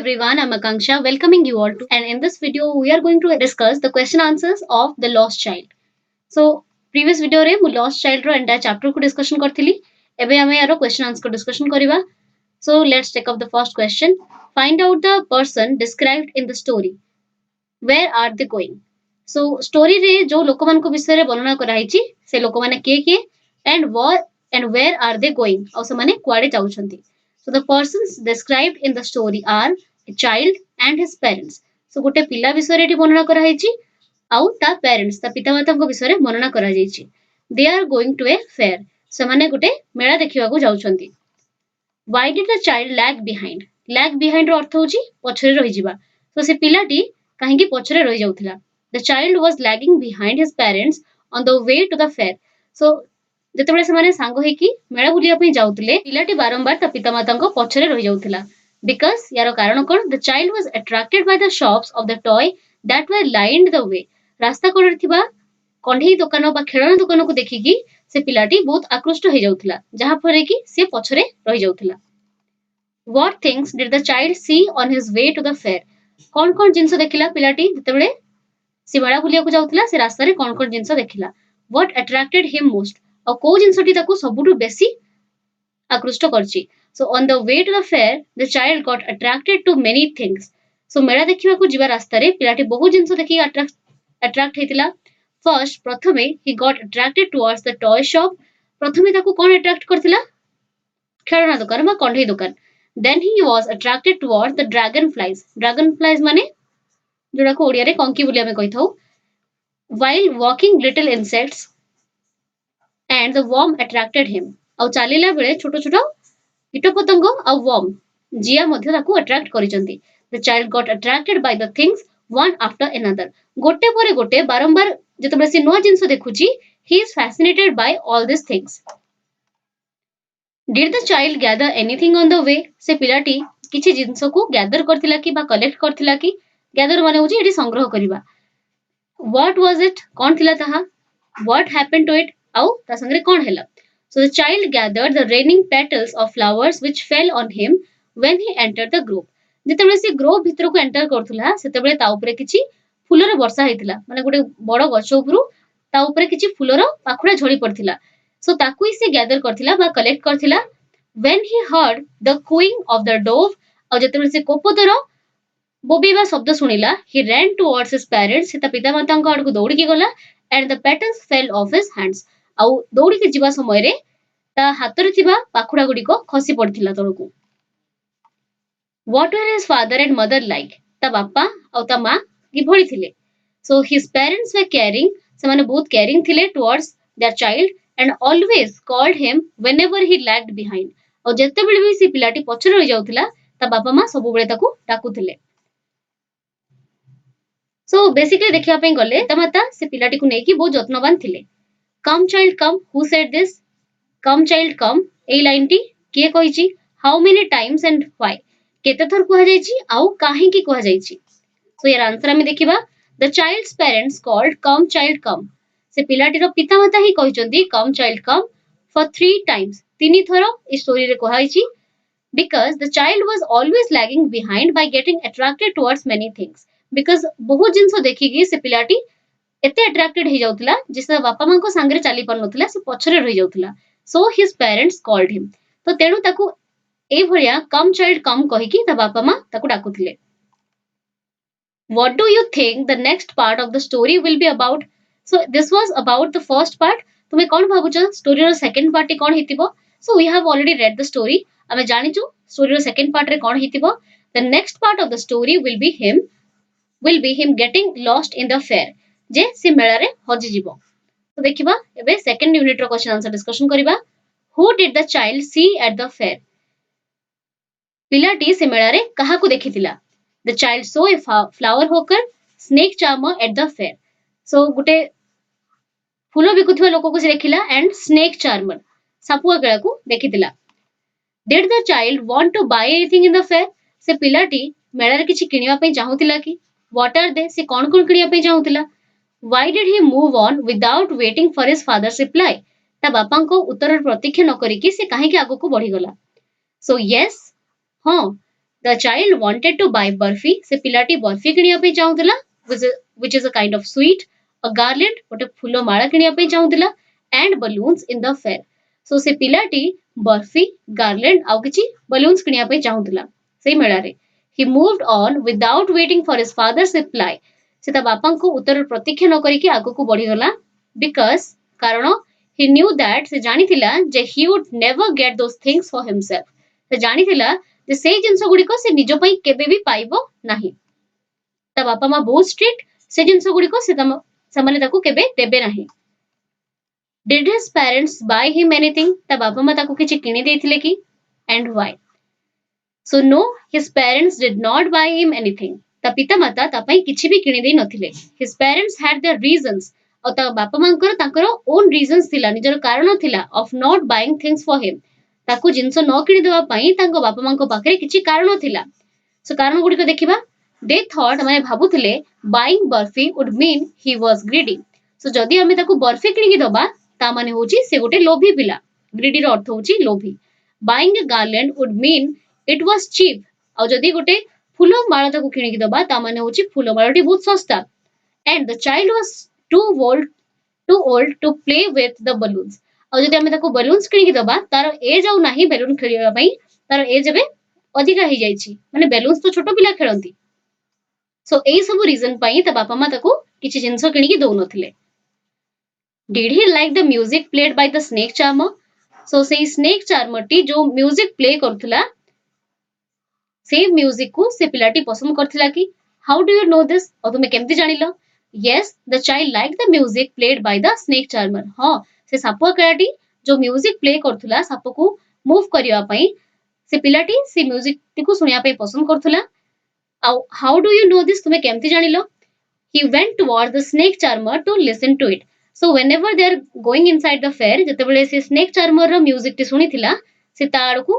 everyone, I'm Akanksha welcoming you all to and in this video we are going to discuss the question answers of the lost child. So previous video रे मु lost child रो entire chapter को discussion करथिली एबे हमें यारो question answer को discussion करिवा. So let's take up the first question. Find out the person described in the story. Where are they going? So story रे जो लोक मान को विषय रे वर्णना कराइछि से लोक माने के and where are they going? और से माने कुआडे जाउछंती. So the persons described in the story are a child and his parents. So गोटे पिला विषय रे वर्णना कराइछि आउ ता पेरेंट्स ता पितामाता विषय रे वर्णना करा जाइछि. They are going to a fair. ସେମାନେ गोटे मेला देखिबा को जाउछंती. Why did the child lag behind? Lag behind रो अर्थ होछि पछरे रहि जिबा. तो से पिलाटी काहेकि पछरे रहि जाउथिला. The child was lagging behind his parents on the way to the fair. So ଯେତେବେଳେ ସେମାନେ ସାଙ୍ଗ ହେଇକି ମେଳା ବୁଲିବା ପାଇଁ ଯାଉଥିଲେ ପିଲାଟି ବାରମ୍ବାର ତା ପିତାମାତାଙ୍କ ପଛରେ ରହି ଯାଉଥିଲା. Because यार कारण कौन? The child was attracted by the shops of the toy that were lined the way. रास्ता कड़े थिबा कंढेई दुकान बा खेळना दुकान को देखिकी से पिलाटी बहुत आकृष्ट हो जाउथिला जहा फरे कि से पछरे रहि जाउथिला. What things did the child see on his way to the fair? कौन कौन जिंस देखिला पिलाटी जेतेबेले से मेळा बुलिया को जाउथिला से रास्ता रे कौन कौन जिंस देखिला. What attracted him most? और को जिंसटी ताको सबुठु बेसी आकृष्ट करछि. So on the way to the fair the child got attracted to many things. So मेला देखिबा को जिबा रास्ता रे पिलाटी बहुत जिंस देखि अट्रैक्ट हेतिला. First प्रथमे he got attracted towards the toy shop. प्रथमे ताको कोन अट्रैक्ट करथिला? खेळना दुकान बा कंढेई दुकान. Then he was attracted towards the dragonflies. Dragonflies माने जोडा को ओडिया रे कंकी बुलिया में कहिथौ. While walking little insects and the worm attracted him. ଆଉ ଚାଲିଲା ବେଳେ ଛୋଟ ଛୋଟ କୀଟପତଙ୍ଗ ଆଉ worm ଜିଆ ମଧ୍ୟ ତାକୁ attract କରିଚନ୍ତି. The child got attracted by the things one after another. ଗୋଟେ ପରେ ଗୋଟେ ବାରମ୍ବାର ଯେତେବେଳେ ସେ ନୂଆ ଜିନିଷ ଦେଖୁଛି he is fascinated by all these things. Did the child gather anything on the way? ସେ ପିଲାଟି କିଛି ଜିନିଷକୁ gather କରିଥିଲା କି ବା collect କରିଥିଲା କି? gather ମାନେ ହେଉଛି ଏଠି ସଂଗ୍ରହ କରିବା. What was it? କଣ ଥିଲା ତାହା? What happened to it? ଆଉ ତା ସାଙ୍ଗରେ କଣ ହେଲା? So the child gathered the raining petals of flowers which fell on him when he entered the grove. ଯେତେବେଳେ ସେ grove ଭିତରକୁ enter କରୁଥିଲା ସେତେବେଳେ ତା ଉପରେ କିଛି ଫୁଲର ବର୍ଷା ହେଇଥିଲା. ମାନେ ଗୋଟେ ବଡ ଗଛ ଉପରୁ ତା ଉପରେ କିଛି ଫୁଲର ପାଖୁଡା ଝଡି ପଡିଥିଲା. So ତାକୁ ହିଁ ସେ gather କରିଥିଲା ବା collect କରିଥିଲା. When he heard the cooing of the dove ଆଉ ଯେତେବେଳେ ସେ କୋପଦର ବୋବିବା ଶବ୍ଦ ଶୁଣିଲା he ran towards his parents. ସେ ତା ପିତାମାତାଙ୍କ ଆଡକୁ ଦୌଡ଼ିକି ଗଲା and the petals fell off his hands. ଆଉ ଦୌଡ଼ିକି ଯିବା ସମୟରେ ତା ହାତରେ ଥିବା ପାଖୁଡା ଗୁଡିକ ଖସି ପଡିଥିଲା ତଳକୁ. What were his father and mother like? ତା ବାପା ଆଉ ତା ମା କିଭଳି ଥିଲେ? So his parents were caring. ସେମାନେ ବହୁତ caring ଥିଲେ towards their child and always called him whenever he lagged behind. ଆଉ ଯେତେବେଳେ ବି ସେ ପିଲାଟି ପଛରେ ରହି ଯାଉଥିଲା ତା ବାପା ମା ସବୁବେଳେ ତାକୁ ଡାକୁଥିଲେ. So basically ଦେଖିବା ପାଇଁ ଗଲେ ତା ମାତା ସେ ପିଲାଟିକୁ ନେଇକି ବହୁତ ଯତ୍ନବାନ ଥିଲେ. Come child come. Who said this? Come child come. ଏଇ ଲାଇନଟି କିଏ କହିଛି? How many times and why? କେତେ ଥର କୁହାଯାଇଛି ଆଉ କାହିଁକି କୁହାଯାଇଛି? So यार आंसर ଆମେ ଦେଖିବା. The child's parents called come child come. ସେ ପିଲାଟିର ପିତାମାତା ହିଁ କହିଛନ୍ତି come child come for 3 times. 3 ଥର ଏ ଷ୍ଟୋରୀରେ କୁହାଯାଇଛି. Because the child was always lagging behind by getting attracted towards many things. Because ବହୁତ ଜିନିଷ ଦେଖିକି ସେ ପିଲାଟି एते अट्रैक्टेड हो जाउथिला जिसे बापा मां को सांगरे चली पर नथिला से पछरे रहि जाउथिला. So his parents called him. तो तेनु ताकू ए भलिया कम चाइल्ड कम कहि कि ता बापा मां ताकू डाकुथिले. What do you think the next part of the story will be about? So this was about the first part. तुमे कोन भाबुछ स्टोरी रो सेकंड पार्ट कोन हितिबो? So we have already read the story. आमे जानिचु स्टोरी रो second part रे कोन हितिबो? The next part of the story will be him getting lost in the fair. जे से मेला रे हजि जीवो. तो देखिबा एबे सेकंड यूनिट रो क्वेश्चन आंसर डिस्कशन करिबा. Who did the child see at the fair? पिलाटी से मेला रे काहा को देखितिला? The child saw a flower hawker, snake charmer at the fair. So गुटे फूलो बिकुथुवा लोको को से देखिला and snake charmer सापुआ केळा को देखितिला. Did the child want to buy anything in the fair? से पिलाटी मेला रे किछि किनिबा पई चाहुतिला कि? What are they? से कोन कोन किनिबा पई चाहुतिला? Why did he move on without waiting for his father's reply? ता बापा को उत्तर प्रतीक्षा न करिकी से काहे के आगो को बढ़ी गला. So yes, हाँ The child wanted to buy burfi. से पिलाटी बर्फी किनिया पे चाहुतला, which is a kind of sweet, a garland, गोटे फूलो माला किनिया पे चाहुतला, and balloons in the fair. So से पिलाटी बर्फी, garland आउ किछि balloons किनिया पे चाहुतला सेई मेला रे. He moved on without waiting for his father's reply. से ता बापांको उत्तर प्रतीक्षा न करिकि आगको बढ़ी गला, because कारण he knew that से जानिथिला जे he would never get those things for himself. से जानिथिला ଯେ ସେଇ ଜିନିଷ ଗୁଡିକ ସେ ନିଜ ପାଇଁ କେବେ ବି ପାଇବ ନାହିଁ. ତା ବାପା ମା ବହୁତ ଷ୍ଟ୍ରିକ୍ଟ, ସେ ଜିନିଷ ଗୁଡିକ ସେମାନେ ତାକୁ କେବେ ଦେବେ ନାହିଁ. Did his parents buy him anything? ତା ବାପା ମା ତାକୁ କିଛି କିଣି ଦେଇଥିଲେ କି? And why? So no, his parents did not buy him anything. ତା ପିତା ମାତା ତା ପାଇଁ କିଛି ବି କିଣି ଦେଇ ନଥିଲେ. His parents had their reasons. ଆଉ ତା ବାପା ମାଙ୍କର ତାଙ୍କର own reasons ଥିଲା, ନିଜର କାରଣ ଥିଲା of not buying things for him. ତାକୁ ଜିନିଷ ନ କିଣି ଦେବା ପାଇଁ ତାଙ୍କ ବାପା ମାଙ୍କ ପାଖରେ କିଛି କାରଣ ଥିଲା. ସୋ କାରଣ ଗୁଡିକ ଦେଖିବା. They thought, ସେମାନେ ଭାବୁଥିଲେ buying burfi would mean he was greedy. So ଯଦି ଆମେ ତାକୁ ବର୍ଫି କିଣିକି ଦବା ତା ମାନେ ହଉଛି ସେ ଗୋଟେ ଲୋଭୀ ପିଲା. greedy ର ଅର୍ଥ ହଉଛି ଲୋଭୀ. Buying a garland would mean it was cheap. ଆଉ ଯଦି ଗୋଟେ ଫୁଲ ମାଳ ତାକୁ କିଣିକି ଦବା ତା ମାନେ ହଉଛି ଫୁଲ ମାଳଟି ବହୁତ ଶସ୍ତା. And the child was too old to play with the balloons. ଆଉ ଯଦି ଆମେ ତାକୁ balloons କିଣିକି ଦବା ତାର ଏଜ୍ ଆଉ ନାହିଁ ବେଲୁନ ଖେଳିବା ପାଇଁ, ତାର ଏଜ୍ ଏବେ ଅଧିକା ହେଇଯାଇଛି, ମାନେ balloons ତ ଛୋଟ ପିଲା ଖେଳନ୍ତି. ସୋ ଏଇ ସବୁ ରିଜନ ପାଇଁ ତା ବାପା ମା ତାକୁ କିଛି ଜିନିଷ କିଣିକି ଦଉନଥିଲେ. Did he like the music played by the snake charmer? So ସେଇ snake charmer ଟି ଯୋଉ music play କରୁଥିଲା ସେଇ music କୁ ସେ ପିଲାଟି ପସନ୍ଦ କରିଥିଲା କି? How do you know this? ଆଉ ତୁମେ କେମିତି ଜାଣିଲ? Yes, the child liked the music played by the snake charmer. ହଁ, ସେ ସାପ ଖେଳାଟି ଯୋଉ ମ୍ୟୁଜିକ ପ୍ଲେ କରୁଥିଲା ସାପକୁ ମୁଭ୍ କରିବା ପାଇଁ, ସେ ପିଲାଟି ସେ ମ୍ୟୁଜିକ ଟିକୁ ଶୁଣିବା ପାଇଁ ପସନ୍ଦ କରୁଥିଲା. ଆଉ ହାଉ ଡୁ ୟୁ ନୋ ଦିସ୍? ତୁମେ କେମିତି ଜାଣିଲ? He went toward the snake charmer to listen to it. So whenever they are going inside the fair, ଯେତେବେଳେ ସେ snake charmer ର ମ୍ୟୁଜିକ ଟି ଶୁଣିଥିଲା, ସେ ତା ଆଡକୁ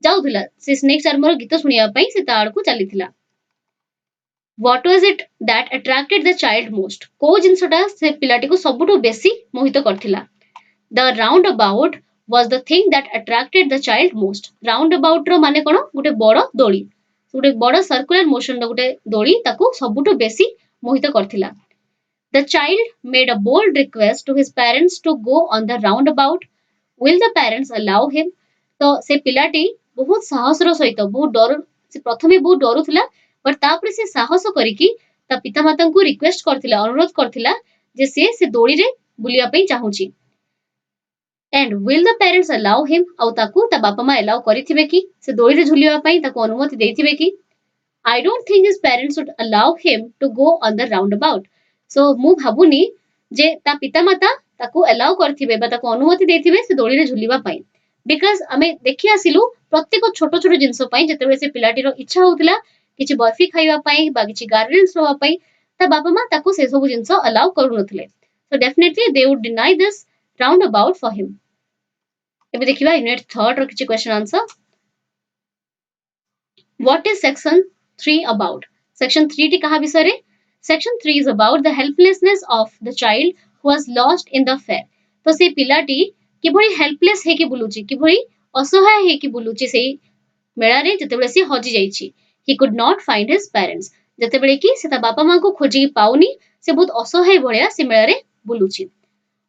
ଯାଉଥିଲା. ସେ snake charmer ର ଗୀତ ଶୁଣିବା ପାଇଁ ସେ ତା ଆଡକୁ ଚାଲିଥିଲା. What was it that attracted the child most? କୋଉ ଜିନିଷଟା ସେ ପିଲାଟିକୁ ସବୁଠୁ ବେଶୀ ମୋହିତ କରିଥିଲା? The roundabout was the thing that attracted the child most. Roundabout ର ମାନେ କଣ? ଗୋଟେ ବଡ ଦୋଳି. ଗୋଟେ ବଡ circular motion ର ଗୋଟେ ଦୋଳି ତାକୁ ସବୁଠୁ ବେଶୀ ମୋହିତ କରିଥିଲା. The child made a bold request to his parents to go on the roundabout. Will the parents allow him? ତ ସେ ପିଲାଟି ବହୁତ ସାହସର ସହିତ ସେ ପ୍ରଥମେ ବହୁତ ଡରୁଥିଲା, ବଟ୍ ତାପରେ ସେ ସାହସ କରିକି ତା ପିତାମାତାଙ୍କୁ ରିକ୍ୱେଷ୍ଟ କରିଥିଲା, ଅନୁରୋଧ କରିଥିଲା ଯେ ସେ ଦୋଳିରେ ବୁଲିବା ପାଇଁ ଚାହୁଁଛି. And will the parents allow him? ଆଉ ତାକୁ ତା ବାପା ମା allow କରିଥିବେ କି? ସେ ଦୋଳିରେ ଝୁଲିବା ପାଇଁ ତାକୁ ଅନୁମତି ଦେଇଥିବେ କି? I don't think his parents would allow him to go on the roundabout. So ମୁଁ ଭାବୁନି ଯେ ତା ପିତାମାତା ତାକୁ allow କରିଥିବେ ବା ତାକୁ ଅନୁମତି ଦେଇଥିବେ ସେ ଦୋଳିରେ ଝୁଲିବା ପାଇଁ. Because ଆମେ ଦେଖି ଆସିଲୁ ପ୍ରତ୍ୟେକ ଛୋଟ ଛୋଟ ଜିନିଷ ପାଇଁ ଯେତେବେଳେ ସେ ପିଲାଟିର ଇଚ୍ଛା ହଉଥିଲା କିଛି ବର୍ଫି ଖାଇବା ପାଇଁ ବା କିଛି ଗାର୍ଡେନ୍ସ ନେବା ପାଇଁ, ତା ବାପା ମା ତାକୁ ସେ ସବୁ ଜିନିଷ allow କରୁନଥିଲେ. So definitely they would deny this roundabout for him. ଏବେ ଦେଖିବା ୟୁନିଟ୍ 3 ର କିଛି question answer. What is section 3 about? Section 3 ଟି କାହା ବିଷୟରେ? Section 3 is about the helplessness of the child who was lost in the fair. ତ ସେ ପିଲାଟି କିଭଳି ହେଲ୍ପଲେସ୍ ହେଇକି ବୁଲୁଛି, କିଭଳି ଅସହାୟ ହେଇକି ବୁଲୁଛି ସେଇ ମେଳାରେ ଯେତେବେଳେ ସେ ହଜି ଯାଇଛି. He could not find his parents. ଯେତେବେଳେ କି ସେ ତା ବାପା ମାଙ୍କୁ ଖୋଜିକି ପାଉନି, ସେ ବହୁତ ଅସହାୟ ଭଳିଆ ସେ ମେଳାରେ ବୁଲୁଛି.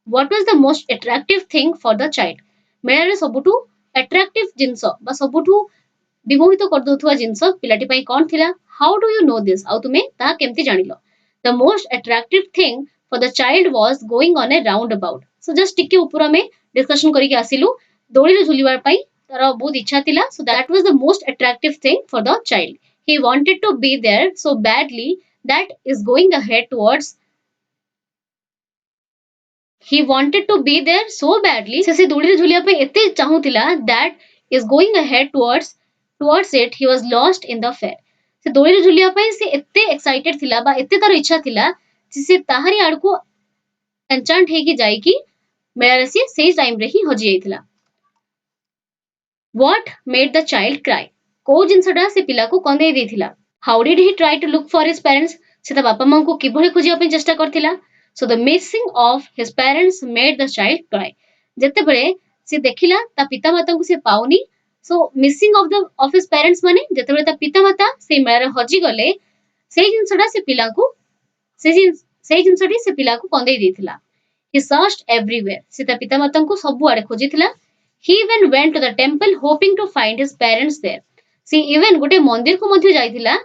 What was the most attractive thing for the child? ମେଳାରେ ସବୁଠୁ attractive ଜିନିଷ ବା ସବୁଠୁ ବିମୋହିତ କରିଦଉଥିବା ଜିନିଷ ପିଲାଟି ପାଇଁ କଣ ଥିଲା? How do you know this? ଆଉ ତୁମେ ତାହା କେମିତି ଜାଣିଲ? The most attractive thing for the child was going on a roundabout. So just ଟିକେ ଉପର ଆମେ discussion କରିକି ଆସିଲୁ, ଦୋଳିରେ ଝୁଲିବା ପାଇଁ ତାର ବହୁତ ଇଚ୍ଛା ଥିଲା. So that was the most attractive thing for the child. He wanted to be there so badly that is going ahead towards He wanted to be there so badly. ସେ ଦୋଳିରେ ଝୁଲିବା ପାଇଁ ଏତେ ଚାହୁଁଥିଲା that is going ahead towards it he was lost in the fair. ସେ ଦୋଳିରେ ଝୁଲିବା ପାଇଁ ସେ ଏତେ excited ଥିଲା ବା ଏତେ ତାର ଇଚ୍ଛା ଥିଲା ଯେ ସେ ତାହାରି ଆଡକୁ enchant ହେଇକି ଯାଇକି ମେଳାରେ ସେ ସେଇ ଟାଇମରେ ହିଁ ହଜି ଯାଇଥିଲା. What made the child cry? କୋଉ ଜିନିଷଟା ସେ ପିଲାକୁ କନ୍ଦେଇ ଦେଇଥିଲା? How did he try to look for his parents? ସେ ତା ବାପା ମାଙ୍କୁ କିଭଳି ଖୋଜିବା ପାଇଁ ଚେଷ୍ଟା କରିଥିଲା? So the missing of his parents made the child cry. ଯେତେବେଳେ ସେ ଦେଖିଲା ତା ପିତାମାତାଙ୍କୁ ସେ ପାଉନି, सो मिसिंग ऑफ हिज पेरेंट्स माने जेतेबेले ता पिता माता से मेळारे हजि गले सेई जिंसटा से पिला को सेई जिंसटी से पिला को कंदेई देथिला. He searched everywhere. से ता पिता माता को सब आड़े खोजिथिला. He even went to the temple hoping to find his parents there. से इवन गोटे मंदिर को मध्य जाइथिला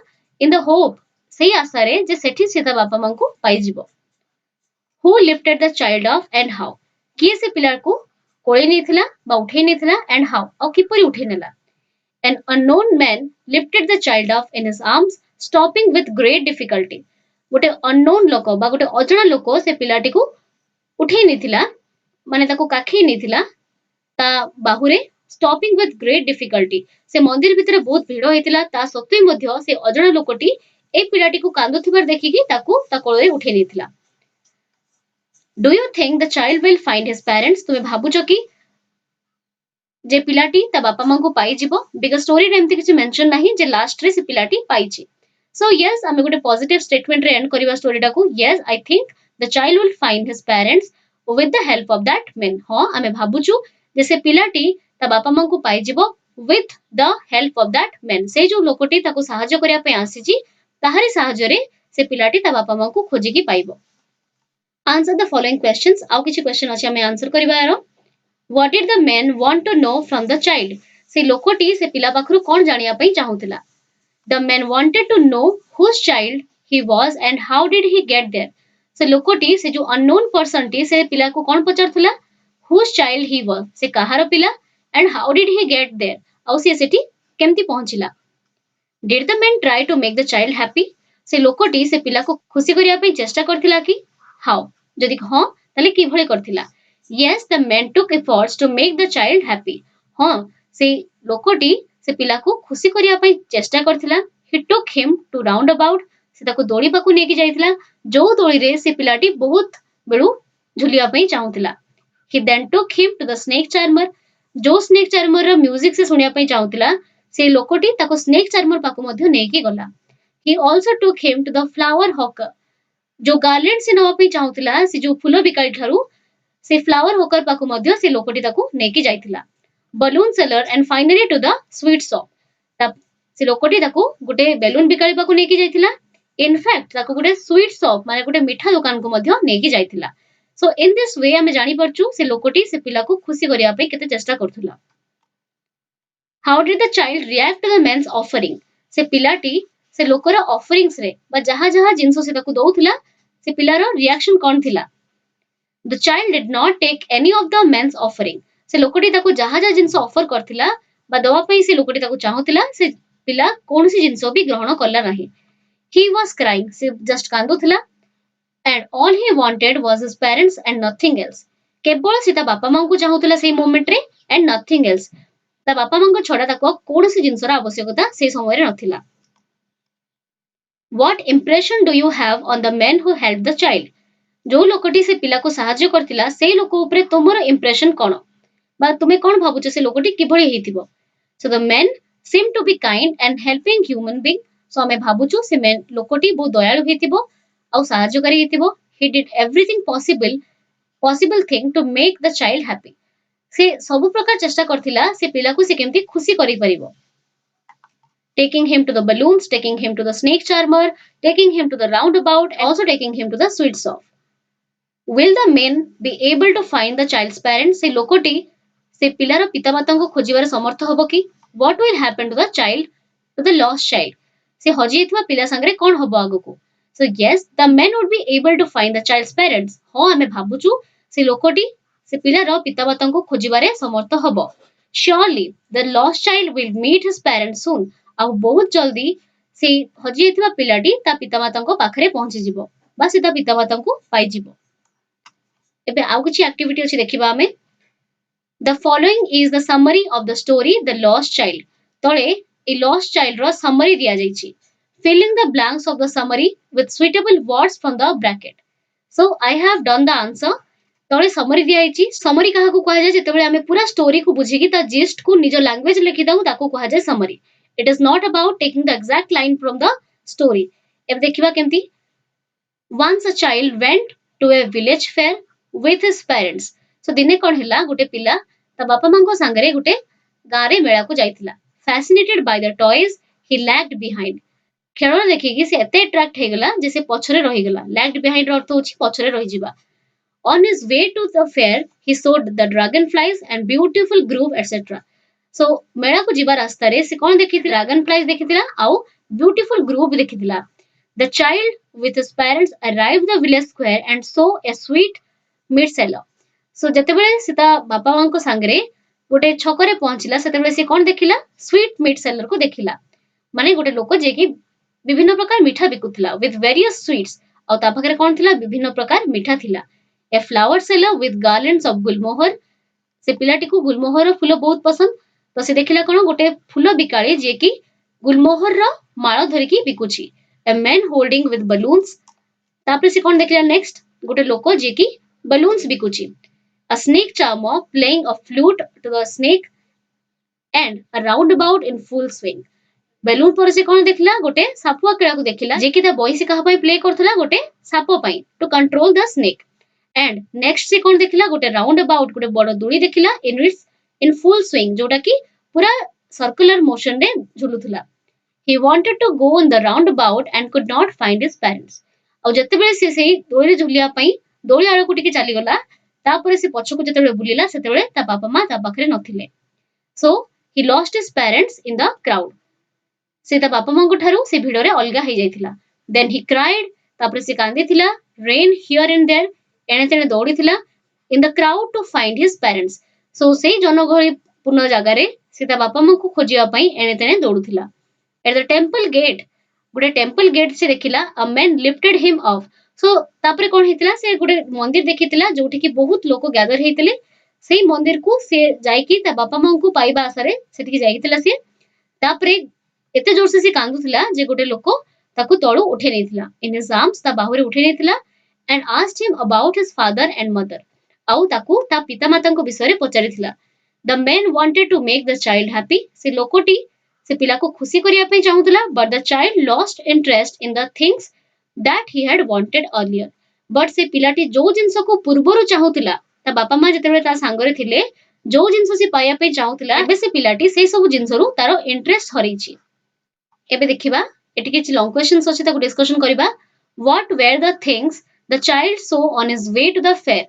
in the hope सेई आशारे जे सेठी से ता बापा मां को पाई जिवो. Who lifted the child up and how? किए से पिला को कोळे नेथिला बा उठेई नेथिला and how और किपरि उठेई नेला. An unknown man lifted the child up in his arms, stopping with great difficulty. गोटे unknown लोक बा गोटे अजଣା लोक से पिलाटी को उठेई नेथिला माने ताको काखी नेथिला ता बाहुरे stopping with great difficulty. से मंदिर भितरे बहुत भीड़ हेतिला ता सत्वे मध्य से अजଣା लोकटी ए पिलाटी को कांदुथिबार देखिकी ताको ता कोळे उठेई नेथिला. Do you think the child will find his parents? तुमे भाबुछ कि जे पिलाटी ता बापा मां को पाई जिवो बिकॉज़ स्टोरी रे एमती किछि मेंशन नाही जे लास्ट रे से पिलाटी पाइछि. सो यस आमे गोटे पॉजिटिव स्टेटमेंट रे एंड करिवा स्टोरी टाको. Yes I think the child will find his parents with the help of that man. हां आमे भाबुछु जे से पिलाटी ता बापा मां को पाई जिवो with the help of that man. से जो लोकटी ताको सहाय्य करिया पे आसीछि ताहारी सहाय्य रे से पिलाटी ता बापा मां को खोजिकी पाइबो. Answer the following questions. आउ किछि क्वेश्चन अछि आमे आंसर करिबा यारो. What did the man want to know from the child? से लोकटी से पिला पाखरु कोन जानिया पई चाहुतिला. The man wanted to know whose child he was and how did he get there. से लोकटी से जो unknown person टी से पिला को कोन पचारथुला whose child he was से कहार पिला and how did he get there आउ से सेठी केमती पहुंचिला. Did the man try to make the child happy? से लोकटी से पिला को खुशी करिया पई चेष्टा करथिला कि how जदि हां तले कि भले करथिला. Yes, the man took efforts to make the child happy. हाँ से लोकटी से पिला को खुशी करिया पई चेष्टा करथिला. He took him to roundabout से ताको दोड़ी पाकु नेकी जाइथिला जो दोड़ी रे से पिलाटी बहुत बेडू झुलिया पई चाहुतिला. He then took him to the snake charmer जो snake charmer रो म्यूजिक से सुनिया पई चाहुतिला से लोकटी ताको snake charmer पाकु मध्य नेकी गला. He also took him to the flower hawker जो गार्लेंड से नवा पई चाहुतिला से जो फूलो बिकाई ठारू से फ्लावर होकर पाकु मध्य से लोकटी ताकू नेकी जाइथिला. Balloon seller and finally to the sweet shop तब से लोकटी ताकू गुटे बेलून बिकाई पाकु नेकी जाइथिला. इनफैक्ट ताकू गुटे स्वीट शॉप माने गुटे मिठा दुकान को मध्य नेकी जाइथिला. सो इन दिस वे हमें जानि परचू से लोकटी से पिला को खुशी करिया पे केते चेष्टा करथुला. How did the child react to the men's offering से पिलाटी से लोकर ऑफरिंग्स रे बा जहां जहां जिंसो से ताकू दउथिला से पिलार रिएक्शन कोन थिला. The child did not take any of the men's offering. से लोकटी ताको जहां जहां जिंस ऑफर करथिला बा दवा पई से लोकटी ताको चाहुतिला से पिला कोनसी जिंस भी ग्रहण करला नाही. He was crying से just कांदुथिला and all he wanted was his parents and nothing else. केवल सीता बापा मां को चाहुतिला सेही मोमेंट रे and nothing else. ता बापा मां को छोड़ा ताको कोनसी जिंसर आवश्यकता से समय रे नथिला. What impression do you have on the man who helped the child? जो लोकटी से पिला को सहाय्य करथिला से लोक ऊपर तुमरो इंप्रेशन कोन बा तुमे कोन भाबुछ से लोकटी किभଳି हेतिबो. So the man seemed to be kind and helping human being. So हमें भाबुछु से मैन लोकटी बहुत दयालु हेतिबो आ सहाय्यकारी हेतिबो. He did everything possible thing to make the child happy. से सब प्रकार चेष्टा करथिला से पिला को से केमती खुशी करि परिबो. Taking him to the balloons, taking him to the snake charmer, taking him to the roundabout, also taking him to the sweet shop. Will the men be able to find the child's parents? से लोकटी से पिलार पितामाता को खोजिबार समर्थ हबो कि. What will happen to the child, to the lost child? से हजि हेतबा पिला संगरे कोन हबो आगको. So yes, the men would be able to find the child's parents. हां हमें भाबुछु से लोकटी से पिलार पितामाता को खोजिबारे समर्थ हबो. Surely the lost child will meet his parents soon. आ बहुत जल्दी से हजि हेतबा पिलाटी ता पितामाता को पाखरे पहुंची जिवो बा सीधा पितामाता को पाई जिवो. एबे आउ किछि एक्टिविटी अछि देखिबा हमें. The following is the summary of the story the lost child. तळे ए लॉस्ट चाइल्ड रो समरी दिया जाइछि. Fill in the blanks of the summary with suitable words from the bracket. So I have done the answer. तळे summary दिया जाइछि. Summary काहा को कहै जाय जेतेबेले हमें पूरा स्टोरी को बुझिकी ता जिस्ट को निज लैंग्वेज लिखि दाउ ताको कहै जाय summary. It is not about taking the exact line from the story. एबे देखिबा केमती. Once a child went to a village fair with his parents. So दिने कोन हिला गुटे पिला ता बापा मां को संगरे गुटे गारे मेला को जाइथिला। Fascinated by the toys, he lagged behind. ଖେଳଣା ଦେଖିକି ସେ ଏତେ ଆଟ୍ରାକ୍ଟ ହେଇଗଲା ଯେ ସେ ପଛରେ ରହିଗଲା। lagged behind ର ଅର୍ଥ ହଉଛି ପଛରେ ରହିଯିବା। On his way to the fair, he saw the dragonflies and beautiful grove, etc. So ମେଳାକୁ ଯିବା ରାସ୍ତାରେ ସେ କଣ ଦେଖିଥିଲା? dragonflies ଦେଖିଥିଲା ଆଉ beautiful grove ଦେଖିଥିଲା। The child with his parents arrived the village square and saw a sweet meat seller. So ଯେତେବେଳେ ସେ ତା ବାପା ମାଙ୍କ ସାଙ୍ଗରେ ଗୋଟେ ଛକରେ ପହଞ୍ଚିଲା ସେତେବେଳେ ସେ କଣ ଦେଖିଲା? ସ୍ୱିଟ୍ ମିଟ୍ ସେଲର କୁ ଦେଖିଲା। ମାନେ ଗୋଟେ ଲୋକ ଯିଏକି ବିଭିନ୍ନ ପ୍ରକାର ମିଠା ବିକୁଥିଲା with various sweets ଆଉ ତା ପାଖରେ କଣ ଥିଲା? ବିଭିନ୍ନ ପ୍ରକାର ମିଠା ଥିଲା। A flower seller with garlands of Gulmohar, ସେ ପିଲାଟିକୁ ଗୁଲମୋହର ଫୁଲ ବହୁତ ପସନ୍ଦ ତ ସେ ଦେଖିଲା କଣ? ଗୋଟେ ଫୁଲ ବିକାଳି ଯିଏକି ଗୁଲମୋହରର ମାଳ ଧରିକି ବିକୁଛି। A man holding with balloons, ତାପରେ ସେ କଣ ଦେଖିଲା ନେକ୍ସଟ? ଗୋଟେ ଲୋକ ଯିଏକି balloons ବିକୁଛି। A snake charmer playing a flute to the snake and a roundabout in full swing. Balloon ପରେ ସେ କଣ ଦେଖିଲା? ଗୋଟେ ସାପୁଆ ଖେଳକୁ ଦେଖିଲା ଯେ କି ତା ବଇସି କାହା ପାଇଁ ପ୍ଲେ କରୁଥିଲା? ଗୋଟେ ସାପ ପାଇଁ to control the snake. And next ସେ କଣ ଦେଖିଲା? ଗୋଟେ ରାଉଣ୍ଡ ଆବାଉଟ ଗୋଟେ ବଡ ଦୋଳି ଦେଖିଲା ଇନ ଫୁଲ ସ୍ୱିଙ୍ଗ ଯୋଉଟା କି ପୁରା ସର୍କୁଲାର ମୋସନ ରେ ଝୁଲୁଥିଲା। He wanted to go on the roundabout and could not find his parents. ଆଉ ଯେତେବେଳେ ସେ ସେଇ ଦୋଳିରେ ଝୁଲିବା ପାଇଁ ଦୋଳି ଆଡକୁ ଟିକେ ଚାଲିଗଲା ତାପରେ ସେ ପଛକୁ ଯେତେବେଳେ ବୁଲିଲା ସେତେବେଳେ ତା ବାପା ମା ତା ପାଖରେ ନଥିଲେ। So he lost his parents in the crowd. ସେ ତା ବାପା ମାଙ୍କ ଠାରୁ ସେ ଭିଡରେ ଅଲଗା ହେଇଯାଇଥିଲା। Then he cried, ତାପରେ ସେ କାନ୍ଦିଥିଲା, ran here and there, ଏଣେ ତେଣେ ଦୌଡ଼ିଥିଲା in the crowd to find his parents. So ସେଇ ଜନଗହଳି ପୂର୍ଣ୍ଣ ଜାଗାରେ ସେ ତା ବାପା ମାଙ୍କୁ ଖୋଜିବା ପାଇଁ ଏଣେ ତେଣେ ଦୌଡୁଥିଲା। At the temple gate, ଗୋଟେ ଟେମ୍ପଲ ଗେଟ୍ ସେ ଦେଖିଲା, a man lifted him off. So ତାପରେ କଣ ହେଇଥିଲା? ସେ ଗୋଟେ ମନ୍ଦିର ଦେଖିଥିଲା ଯୋଉଠି କି ବହୁତ ଲୋକ ଗ୍ୟାଦର ହେଇଥିଲେ। ସେଇ ମନ୍ଦିରକୁ ସେ ଯାଇକି ତା ବାପା ମାଙ୍କୁ ପାଇବା ଆଶାରେ ସେଠିକି ଯାଇଥିଲା ସିଏ। ତାପରେ ଏତେ ଜୋରସେ ସେ କାନ୍ଦୁଥିଲା ଯେ ଗୋଟେ ଲୋକ ତାକୁ ତଳୁ ଉଠେଇ ନେଇଥିଲା। In his arms, ତା ବାହୁରେ ଉଠେଇ ନେଇଥିଲା and asked him about his father and mother. ଆଉ ତାକୁ ତା ପିତାମାତାଙ୍କ ବିଷୟରେ ପଚାରିଥିଲା। The man wanted to make the child happy. ସେ ଲୋକଟି ସେ ପିଲାକୁ ଖୁସି କରିବା ପାଇଁ ଚାହୁଁଥିଲା but the child lost interest in the things that he had wanted earlier. But ସେ ପିଲାଟି ଯୋଉ ଜିନିଷକୁ ପୂର୍ବରୁ ଚାହୁଁଥିଲା ତା ବାପା ମା ଯେତେବେଳେ ତା ସାଙ୍ଗରେ ଥିଲେ ଯୋଉ ଜିନିଷ ସେ ପାଇବା ପାଇଁ ଚାହୁଁଥିଲା ଏବେ ସେ ପିଲାଟି ସେଇ ସବୁ ଜିନିଷରୁ ତାର ଇଣ୍ଟରେଷ୍ଟ ହରେଇଛି। ଏବେ ଦେଖିବା ଏଠି କିଛି ଲଙ୍ଗ କ୍ୱେଶ୍ଚନ୍ସ ଅଛି ତାକୁ ଡିସ୍କସନ କରିବା। What were the things the child saw on his way to the fair?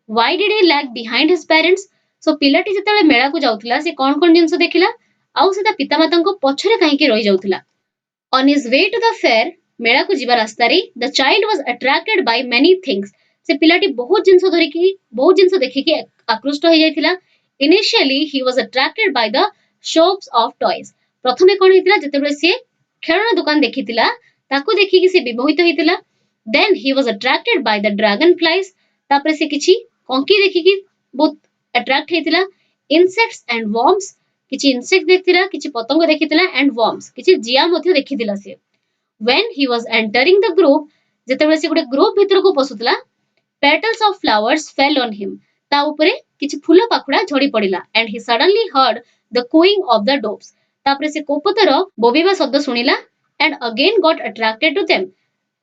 Why did he lag behind his parents? So ପିଲାଟି ଯେତେବେଳେ ମେଳାକୁ ଯାଉଥିଲା ସେ କଣ ଜିନିଷ ଦେଖିଲା ଆଉ ସେ ତା ପିତାମାତାଙ୍କ ପଛରେ କାହିଁକି ରହି ଯାଉଥିଲା? On his way to the fair, ମେଳାକୁ ଯିବା ରାସ୍ତାରେ the child was attracted by many things. ସେ ପିଲାଟି ବହୁତ ଜିନିଷ ଦେଖିକି ଆକୃଷ୍ଟ ହେଇଯାଇଥିଲା। Initially, he was attracted by the shops of toys. ପ୍ରଥମେ କଣ ହେଇଥିଲା? ଯେତେବେଳେ ସିଏ ଖେଳଣା ଦୋକାନ ଦେଖିଥିଲା ତାକୁ ଦେଖିକି ସେ ବିମୋହିତ ହେଇଥିଲା। Then he was attracted by the dragonflies. ତାପରେ ସେ କିଛି କଙ୍କି ଦେଖିକି ବହୁତ ଆଟ୍ରାକ୍ଟ ହେଇଥିଲା। Insects and worms, କିଛି ଇନସେକ୍ଟ ଦେଖିଥିଲା, କିଛି ପତଙ୍ଗ ଦେଖିଥିଲା and worms, କିଛି ଜିଆ ମଧ୍ୟ ଦେଖିଥିଲା ସେ। When he was entering the grove, ଯେତେବେଳେ ସେ ଗୋଟେ ଗ୍ରୋଭ ଭିତରକୁ ପଶୁଥିଲା, petals of flowers fell on him. ତା ଉପରେ କିଛି ଫୁଲ ପାଖୁଡା ଝଡି ପଡିଲା and he suddenly heard the cooing of the doves. ତାପରେ ସେ କୋପତର ବୋବିବା ଶବ୍ଦ ଶୁଣିଲା and again got attracted to them.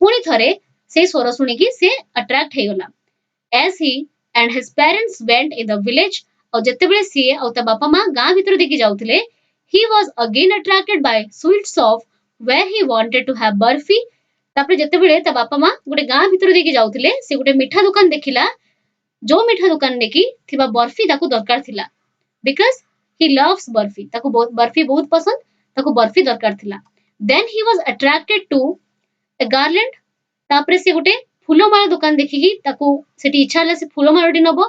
ପୁଣି ଥରେ ସେ ସ୍ୱର ଶୁଣିକି ସେ ଆଟ୍ରାକ୍ଟ ହେଇଗଲା। As he and his parents went in the village, ଆଉ ଯେତେବେଳେ ସିଏ ଆଉ ତା ବାପା ମା ଗାଁ ଭିତର ଦେଇକି ଯାଉଥିଲେ, he was again attracted by sweets of where he wanted to have barfi. ତାପରେ ଯେତେବେଳେ ତା ବାପା ମା ଗୋଟେ ଗାଁ ଭିତର ଦେଇକି ଯାଉଥିଲେ ସେ ଗୋଟେ ମିଠା ଦୋକାନ ଦେଖିଲା ଯୋଉ ମିଠା ଦୋକାନରେ କି ଥିବା ବର୍ଫି ତାକୁ ଦରକାର ଥିଲା। Because he loves ବର୍ଫି, ତାକୁ ବର୍ଫି ବହୁତ ପସନ୍ଦ, ତାକୁ ବର୍ଫି ଦରକାର ଥିଲା। Then he was attracted to a garland, ତାପରେ ସେ ଗୋଟେ ଫୁଲମାଳ ଦୋକାନ ଦେଖିକି ତାକୁ ସେଠି ଇଚ୍ଛା ହେଲା ସେ ଫୁଲମାଳଟି ନବ।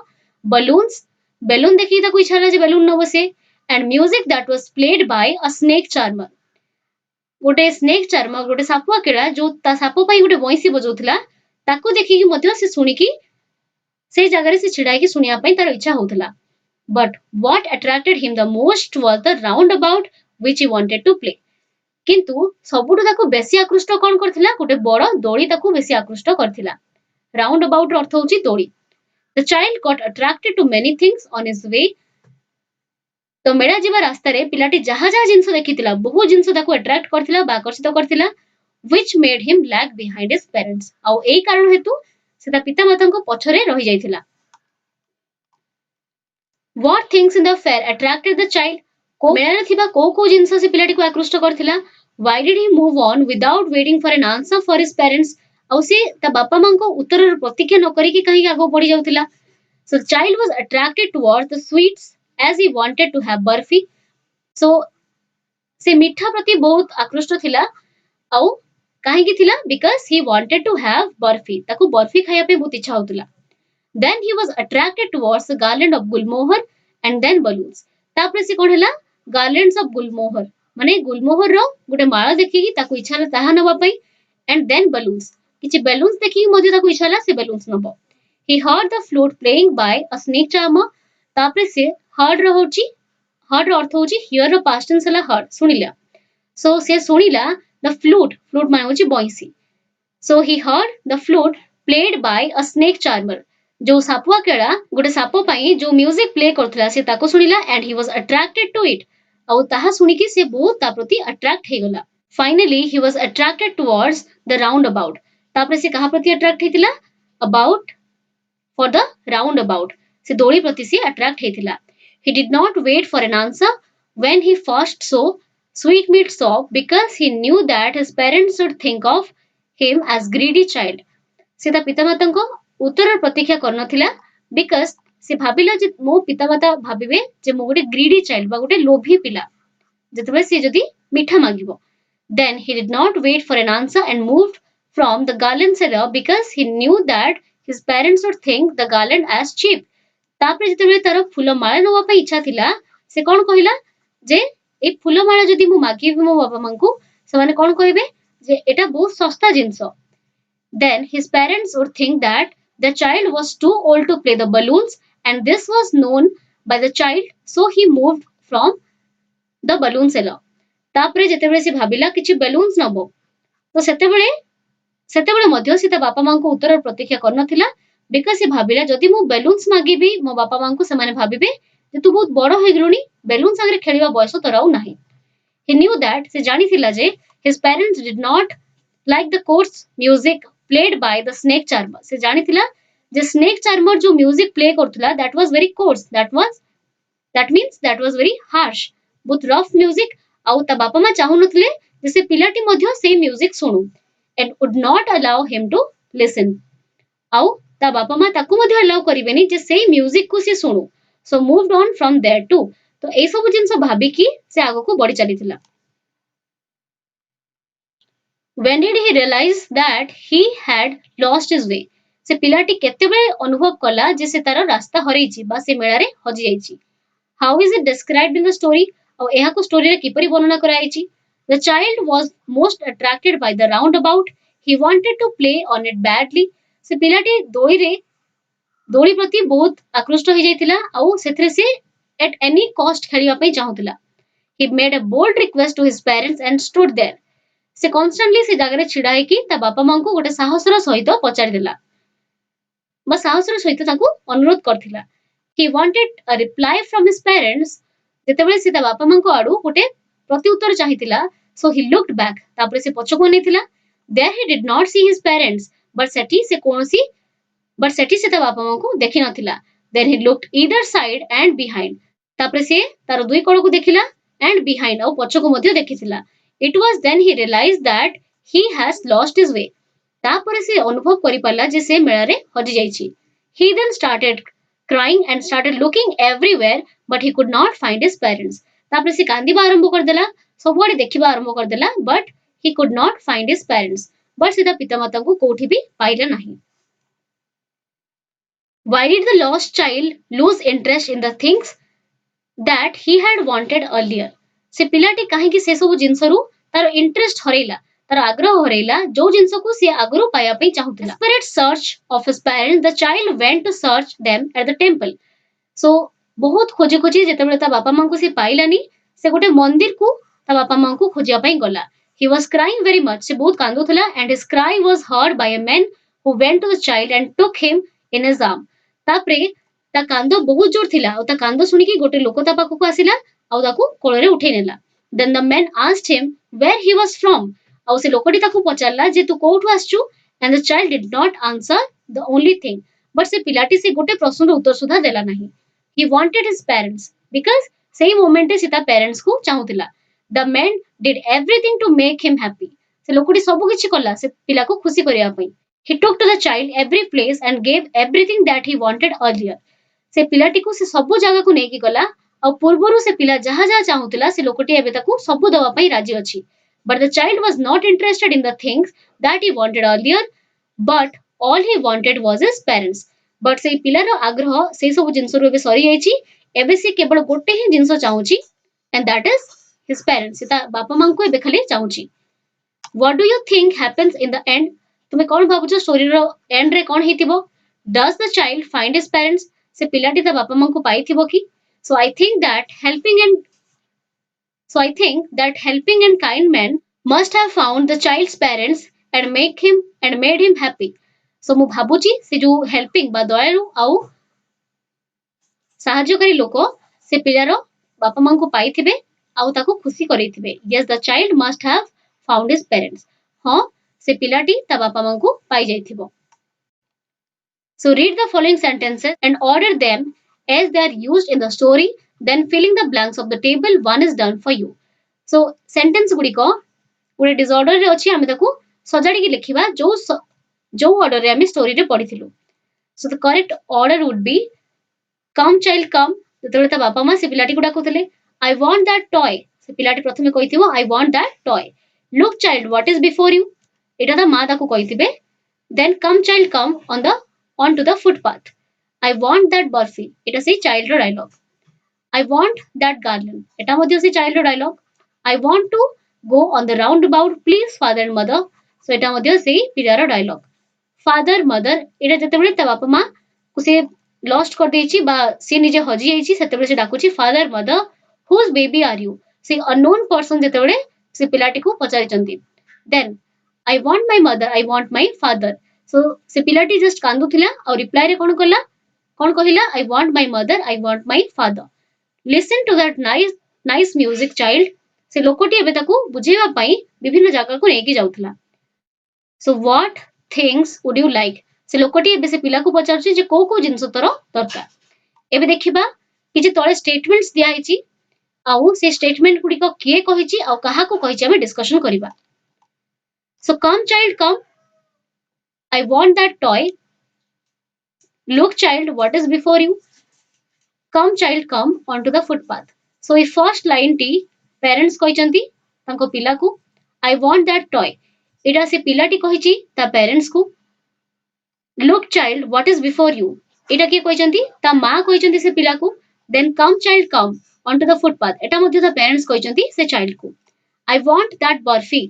balloons, ବେଲୁନ ଦେଖିକି ତାକୁ ଇଚ୍ଛା ହେଲା ଯେ ବେଲୁନ ନବ ସେ। and music that was played by a snake charmer, ଗୋଟେ ସ୍ନେକ୍ ଚାର୍ମର ଗୋଟେ ସାପୁଆ କେଳା ଯୋଉ ତା ସାପ ପାଇଁ ଗୋଟେ ବଇଁଶୀ ବଜଉଥିଲା ତାକୁ ଦେଖିକି ମଧ୍ୟ ସେ ଶୁଣିକି ସେଇ ଜାଗାରେ ସେ ଛିଡା ହେଇକି ଶୁଣିବା ପାଇଁ ତାର ଇଚ୍ଛା ହଉଥିଲା। But what attracted him the most was the roundabout which he wanted to play. କିନ୍ତୁ ସବୁଠୁ ତାକୁ ବେଶୀ ଆକୃଷ୍ଟ କଣ କରିଥିଲା? ଗୋଟେ ବଡ ଦୋଳି ତାକୁ ବେଶୀ ଆକୃଷ୍ଟ କରିଥିଲା। ରାଉଣ୍ଡ ଆବାଉଟ ର ଅର୍ଥ ହଉଛି ଦୋଳି। The child got attracted to many things on his way. ତ ମେଳା ଯିବା ରାସ୍ତାରେ ପିଲାଟି ଯାହା ଯାହା ଜିନିଷ ଦେଖିଥିଲା ବହୁ ଜିନିଷ ତାକୁ ଆଟ୍ରାକ୍ଟ କରିଥିଲା ବା ଆକର୍ଷିତ କରିଥିଲା। which made him lag behind his parents. ଆଉ ଏଇ କାରଣ ହେତୁ ସେ ତା ପିତାମାତାଙ୍କ ପଛରେ ରହିଯାଇଥିଲା। What things in the fair attracted the child? मेळाରେ ଥିବା କୋଉ ଜିନିଷ ସେ ପିଲାଟିକୁ ଆକୃଷ୍ଟ କରିଥିଲା? Why did he move on without waiting for an answer for his parents? ଆଉ ସେ ତା ବାପା ମାଙ୍କ ଉତ୍ତରର ପ୍ରତୀକ୍ଷା ନ କରିକି କାହିଁକି ଆଗକୁ ବଢି ଯାଉଥିଲା? So the child was attracted towards the sweets as he wanted to have barfi. So ସେ ମିଠା ପ୍ରତି ବହୁତ ଆକୃଷ୍ଟ ଥିଲା ଆଉ କାହିଁକି ଥିଲା? Because he wanted to have barfi. ତାକୁ ବର୍ଫି ଖାଇବା ପାଇଁ ବହୁତ ଇଚ୍ଛା ହଉଥିଲା. Then he was attracted towards the garland of gulmohar and then balloons. ତାପରେ ସେ କଣ ହେଲା? Garlands of gulmohar ମାନେ ଗୁଲମୋହରର ଗୋଟେ ମାଳ ଦେଖିକି ତାକୁ ଇଚ୍ଛା ହେଲା ତାହା ନେବା ପାଇଁ and then balloons. କିଛି balloons ଦେଖିକି ମଧ୍ୟ ତାକୁ ଇଚ୍ଛା ହେଲା ସେ balloons Naba. He heard the flute playing by a snake charmer. ତାପରେ ସେ heard ର ଅର୍ଥ ହଉଛି hear ର past tense ହେଲା heard ଶୁଣିଲା. So ସେ ଶୁଣିଲା the flute ମାନେ ହଉଛି ବଇଁଶୀ. So he heard the flute played by a snake charmer. ଯୋଉ ସାପୁଆ କେଳା ଗୋଟେ ସାପ ପାଇଁ ଯୋଉ ମ୍ୟୁଜିକ ପ୍ଲେ କରୁଥିଲା ସେ ତାକୁ ଶୁଣିଲା and he was attracted to it. ଆଉ ତାହା ଶୁଣିକି ସେ ବହୁତ ତା ପ୍ରତି ଆଟ୍ରାକ୍ଟ ହେଇଗଲା. Finally he was attracted towards the roundabout. ତାପରେ ସେ କାହା ପ୍ରତି ଆଟ୍ରାକ୍ଟ ହେଇଥିଲା? About for the roundabout. ସେ ଦୋଳି ପ୍ରତି ସେ ଆଟ୍ରାକ୍ଟ ହେଇଥିଲା. He did not wait for an answer when he first saw sweetmeat shop because he knew that his parents would think of him as greedy child. ସେ ତା ପିତାମାତାଙ୍କ ଉତ୍ତରର ପ୍ରତୀକ୍ଷା କରିନଥିଲା ବିକଜ ସେ ଭାବିଲା ଯେ ମୋ ପିତାମାତା ଭାବିବେ ଯେ ମୁଁ ଗୋଟେ ଗ୍ରିଡି ଚାଇଲ୍ଡ ବା ଗୋଟେ ଲୋଭୀ ପିଲା ଯେତେବେଳେ ସେ ଯଦି ମିଠା ମାଗିବ. Then he did not wait for an answer and moved from the garland seller because he knew that his parents would think the garland as cheap. ତାପରେ ଯେତେବେଳେ ତାର ଫୁଲମାଳ ନେବା ପାଇଁ ଇଚ୍ଛା ଥିଲା ସେ କଣ କହିଲା ଯେ ଏଇ ଫୁଲମାଳ ଯଦି ମୁଁ ମାଗିବି ମୋ ବାପା ମାଙ୍କୁ ସେମାନେ କଣ କହିବେ ଯେ ଏଟା ବହୁତ ଶସ୍ତା ଜିନିଷ. Then his parents would think that the child was too old to play the balloons and this was known by the child, so he moved from the balloon seller. ତାପରେ ଯେତେବେଳେ ସେ ଭାବିଲା କିଛି balloons ନବ ତ ସେତେବେଳେ ମଧ୍ୟ ସେ ତା ବାପା ମାଙ୍କ ଉତ୍ତର ପ୍ରତୀକ୍ଷା କରିନଥିଲା ବିକଜ ସେ ଭାବିଲା ଯଦି ମୁଁ balloons ମାଗିବି ମୋ ବାପା ମାଙ୍କୁ ସେମାନେ ଭାବିବେ ଯେ ତୁ ବହୁତ ବଡ ହେଇଗଲୁଣି balloon ସାଙ୍ଗରେ ଖେଳିବା ବୟସ ତୋର ଆଉ ନାହିଁ. He knew that ସେ ଜାଣିଥିଲା ଯେ his parents did not like the coarse music played by the snake charmer. ସେ ଜାଣିଥିଲା ଯେ snake charmer ଯୋଉ music play କରୁଥିଲା that was very coarse. That means that was very harsh. ବହୁତ rough music ଆଉ ତା ବାପା ମା ଚାହୁଁନଥିଲେ ଯେ ସେ ପିଲାଟି ମଧ୍ୟ ସେଇ music ଶୁଣୁ and would not allow him to listen. ଆଉ ତା ବାପା ମା ତାକୁ ମଧ୍ୟ allow କରିବେନି ଯେ ସେଇ music କୁ ସେ ଶୁଣୁ. So moved on from there too. ତ ଏଇ ସବୁ ଜିନିଷ ଭାବିକି ସେ ଆଗକୁ ବଢି ଚାଲିଥିଲା. When did he realize that he had lost his way? ସେ ପିଲାଟି କେତେବେଳେ ଅନୁଭବ କଲା ଯେ ସେ ତାର ରାସ୍ତା ହରେଇଛି ବା ସେ ମେଳାରେ ହଜି ଯାଇଛି. How is it described in the story? ଆଉ ଏହାକୁ ଷ୍ଟୋରୀରେ କିପରି ବର୍ଣ୍ଣନା କରାଯାଇଛି? The child was most attracted by the roundabout. He wanted to play on it badly. ସେ ପିଲାଟି ଦୋଳି ପ୍ରତି ବହୁତ ଆକୃଷ୍ଟ ହେଇଯାଇଥିଲା ଆଉ ସେଥିରେ ସେ at any cost ଖେଳିବା ପାଇଁ ଚାହୁଁଥିଲା. He made a bold request to his parents and stood there. ସେ କନଷ୍ଟାଣ୍ଟଲି ସେ ଜାଗାରେ ଛିଡା ହେଇକି ତା ବାପା ମାଙ୍କୁ ଗୋଟେ ସାହସର ସହିତ ପଚାରିଦେଲା ବା ସାହସର ସହିତ ତାଙ୍କୁ ଅନୁରୋଧ କରିଥିଲା. He wanted a reply from his parents. ଯେତେବେଳେ ସେ ତା ବାପା ମାଙ୍କ ଆଡୁ ଗୋଟେ ପ୍ରତିଉତ୍ତର ଚାହିଁଥିଲା so he looked back. ତାପରେ ସେ ପଛକୁ ଅନେଇଥିଲା. There he did not see his parents. But ସେଠି ସେ ତା ବାପା ମାଙ୍କୁ ଦେଖି ନଥିଲା. Then he looked either side and behind. ତାପରେ ସେ ତାର ଦୁଇ କଡ଼କୁ ଦେଖିଲା and behind ଆଉ ପଛକୁ ମଧ୍ୟ ଦେଖିଥିଲା. It was then he realized that he has lost his way. ତାପରେ ସେ ଅନୁଭବ କରିପାରିଲା ଯେ ସେ ମେଳାରେ ହଜି ଯାଇଛି. He then started crying and started looking everywhere but he could not find his parents. ତାପରେ ସେ କାନ୍ଦିବା ଆରମ୍ଭ କରିଦେଲା ସବୁଆଡେ ଦେଖିବା ଆରମ୍ଭ କରିଦେଲା but he could not find his parents. but ସେ ତା ପିତାମାତାଙ୍କୁ କୋଉଠି ବି ପାଇଲା ନାହିଁ. Why did the lost child lose interest in the things that he had wanted earlier? ସେ ପିଲାଟି କାହିଁକି ସେ ସବୁ ଜିନିଷରୁ ତାର ଇଣ୍ଟରେଷ୍ଟ ହରେଇଲା ତାର ଆଗ୍ରହ ହରେଇଲା ଯୋଉ ଜିନିଷକୁ ସେ ଆଗରୁ ପାଇବା ପାଇଁ ଚାହୁଁଥିଲା. Desperate search of his parents, the child went to search them at the temple. So ବହୁତ ଖୋଜି ଖୋଜି ଯେତେବେଳେ ତା ବାପା ମାଙ୍କୁ ସେ ପାଇଲାନି ସେ ଗୋଟେ ମନ୍ଦିରକୁ ତା ବାପା ମାଙ୍କୁ ଖୋଜିବା ପାଇଁ ଗଲା. He was crying very much. ସେ ବହୁତ କାନ୍ଦୁଥିଲା and his cry was heard by a man who went to the child and took him in his arm. ତାପରେ ତା କାନ୍ଦ ବହୁତ ଜୋର ଥିଲା ଆଉ ତା କାନ୍ଦ ଶୁଣିକି ଗୋଟେ ଲୋକ ତା ପାଖକୁ ଆସିଲା ଆଉ ତାକୁ କୋଳରେ ଉଠେଇ ନେଲା. Then the man asked him where he was from. ଆଉ ସେ ଲୋକଟି ତାକୁ ପଚାରିଲା ଯେ ତୁ କୋଉଠୁ ଆସିଛୁ and the child did not answer the only thing. but ସେ ପିଲାଟି ସେ ଗୋଟେ ପ୍ରଶ୍ନର ଉତ୍ତର ସୁଦ୍ଧା ଦେଲା ନାହିଁ. He wanted his parents because सेही मोमेंट से ता पेरेंट्स को चाहूतिला the man did everything to make him happy से लोकटी सब किछि कला से पिला को खुशी करिया पई he took to the child every place and gave everything that he wanted earlier से पिलाटी को से सब जगह को नेकी गला और पूर्वरु से पिला जहा जहा चाहूतिला से लोकटी एबे ताकू सब दवा पई राजी अछि but the child was not interested in the things that he wanted earlier but all he wanted was his parents but से पिलार आग्रह से सब जिंस रो एबे सरी जाईची एबे से केवल गोटे ही जिंस चाहूची and that is his parents ता बापा मां को एबे खाली चाहूची what do you think happens in the end तुमे कोन भाबुछ स्टोरी रो एंड रे कोन हेतिबो does the child find his parents से पिलाटी ता बापा मां को पाइथिबो की so I think that helping and So I think that helping and kind man must have found the child's parents and make him and made him happy. So ମୁଁ ଭାବୁଛି ସେ ଯୋଉ helping ବା ଦୟାଳୁ ଆଉ ସାହାଯ୍ୟକାରୀ ଲୋକ ସେ ପିଲାର ବାପା ମାଙ୍କୁ ପାଇଥିବେ ଆଉ ତାକୁ ଖୁସି କରେଇଥିବେ. Yes, the child must have found his parents. ହଁ ସେ ପିଲାଟି ତା ବାପା ମାଙ୍କୁ ପାଇ ଯାଇଥିବ. So read the following sentences and order them as they are used in the story. Then filling the blanks of the table one is done for you. So sentence गुड़िक गोटे disorder रे अछि आमे ताकू सजाडी की लिखिबा जो ऑर्डर रे आमे story रे पढिथिलु. So the correct order would be come child come जेतेबेले ता बापा मां से पिलाटी को डाकुतले I want that toy से पिलाटी प्रथमे कहिथिबो I want that toy. Look child what is before you एटा ता मां ताकू कहिथिबे. Then come child come onto the footpath. I want that burfi एटा से child रो dialogue. I want that garland एटा मध्ये से child रो dialogue. I want to go on the roundabout please father and mother so एटा मध्ये से पिलारो dialogue. Father mother एटा जेतेबेले ता बापा मां को से लॉस्ट कर देछि बा से निजे हजी जाइछि सेतेबेले से डाकुछि father mother whose baby are you से अननोन पर्सन जेतेबेले से पिलाटी को पचारिचंती then I want my mother I want my father so से पिलाटी जस्ट कांदुथिला और रिप्लाई रे कोन कहिला I want my mother I want my father listen to that nice music child से लोकटी एबे ताकू बुझेबा पई विभिन्न जगह को नेकी जाउथला so what things would you like से लोकटी एबे से पिला को पचारछि जे को जिंस तोर दरकार एबे देखिबा कि जे तळे स्टेटमेंट्स दिया हिची आउ से स्टेटमेंट गुडी को किए कहिछि आउ कहा को कहिछि हमें डिस्कशन करिबा so come child come I want that toy look child what is before you come child come on to the footpath so ई फर्स्ट लाइन टी पेरेंट्स कहिचंती तांको पिला को आई वांट दैट टॉय एटा से पिलाटी कहिछि ता पेरेंट्स को look child what is before you एटा के कहिचंती ता मां कहिचंती से पिला को then come child come on to the footpath एटा मध्ये ता पेरेंट्स कहिचंती से चाइल्ड को I want that barfi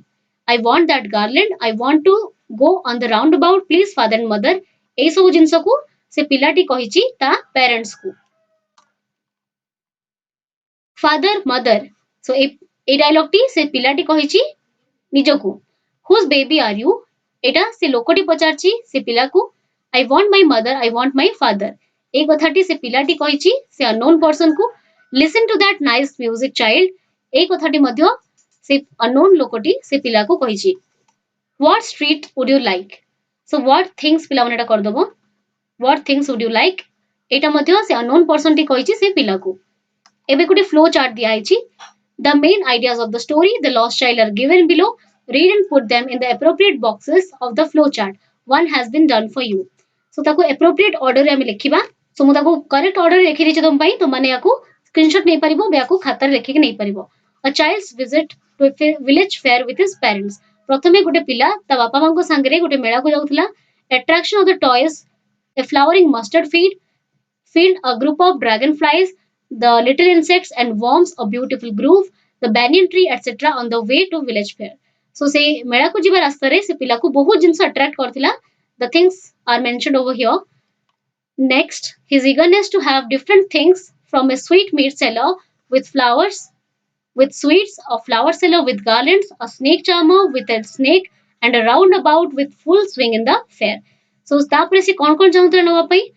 I want that garland I want to go on the roundabout please father and mother ए सब जिंस को से पिलाटी कहिची ता पेरेंट्स को फादर मदर सो ए डायलॉग टी से पिलाटी कहिची निजको हुज बेबी आर यू एटा से लोकटी पचारची से पिला को I want my mother I want my father ए कथाटी से पिलाटी कहिची से अननोन पर्सन को listen to that nice music child ए कथाटी मध्य से अननोन लोकटी से पिला को कहिची what street would you like so what things पिला मानेटा कर दबो what things would you like एटा मध्य से अननोन पर्सन टी कहिची से पिला को एबे गुडी फ्लो चार्ट दिया आइची the main ideas of the story the lost child are given below read and put them in the appropriate boxes of the flow chart one has been done for you so ताको appropriate order रे हमें लिखिबा so मु ताको correct order रे लिखि दिछि तुम पई तो माने याको स्क्रीनशॉट नै परिबो बेयाको खाता रे लिखि के नै परिबो a child's visit to a village fair with his parents प्रथमे गोटे पिला ता बापा मां को संग रे गोटे मेला को जाउथला attraction of the toys a flowering mustard field a group of dragonflies the little insects and worms a beautiful grove the banyan tree etc on the way to village fair so से मेला को जीवा रास्ता रे से पिला को बहुत जिंस attract करथिला the things are mentioned over here next his eagerness to have different things from a sweet meat seller with flowers with sweets a flower seller with garlands a snake charmer with a snake and a roundabout with full swing in the fair so तापरे से कोन चाहुतला नवा पई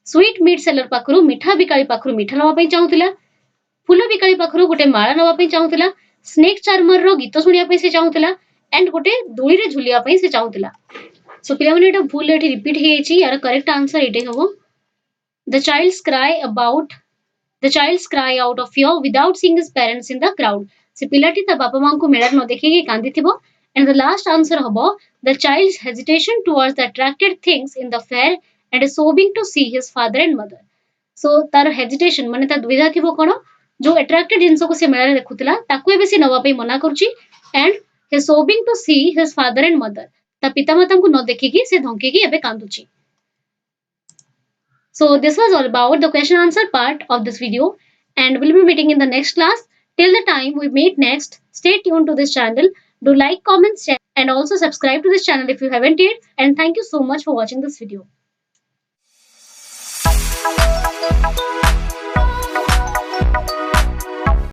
sweet meet seller पाखरु मिठा बिकाली पाखरु मिठा नवा पई चाहुतला फूल बिकाली पाखरु गोटे माळा नवा पई चाहुतला स्नेक चार्मर रो गीत सुनिया पई से चाहुतला एंड गोटे दुई रे झुलिया पई से चाहुतला सो पिला माने एटा भूल एठी रिपीट हे छि यार करेक्ट आंसर एटे हबो the child's cry about The child's cry out of fear without seeing his parents in the crowd. Se pilati ta bapa माଙ୍କୁ मेलार न देखिकी कांदिथिबो. And the last answer हबो the child's hesitation towards the attracted things in the fair and is sobbing to see his father and mother. So तार hesitation माने ता दुविधा थिबो कोन जो attracted जिंस को से मेलार देखुतिला ताकू एबे से नवा पे मना करूची and he is sobbing to see his father and mother. ता पिता माता को न देखिकी से धंकेकी एबे कांदुची. So this was all about the question answer part of this video, and we'll be meeting in the next class. Till the time we meet next, stay tuned to this channel. Do like, comment, share, and also subscribe to this channel if you haven't yet. And thank you so much for watching this video.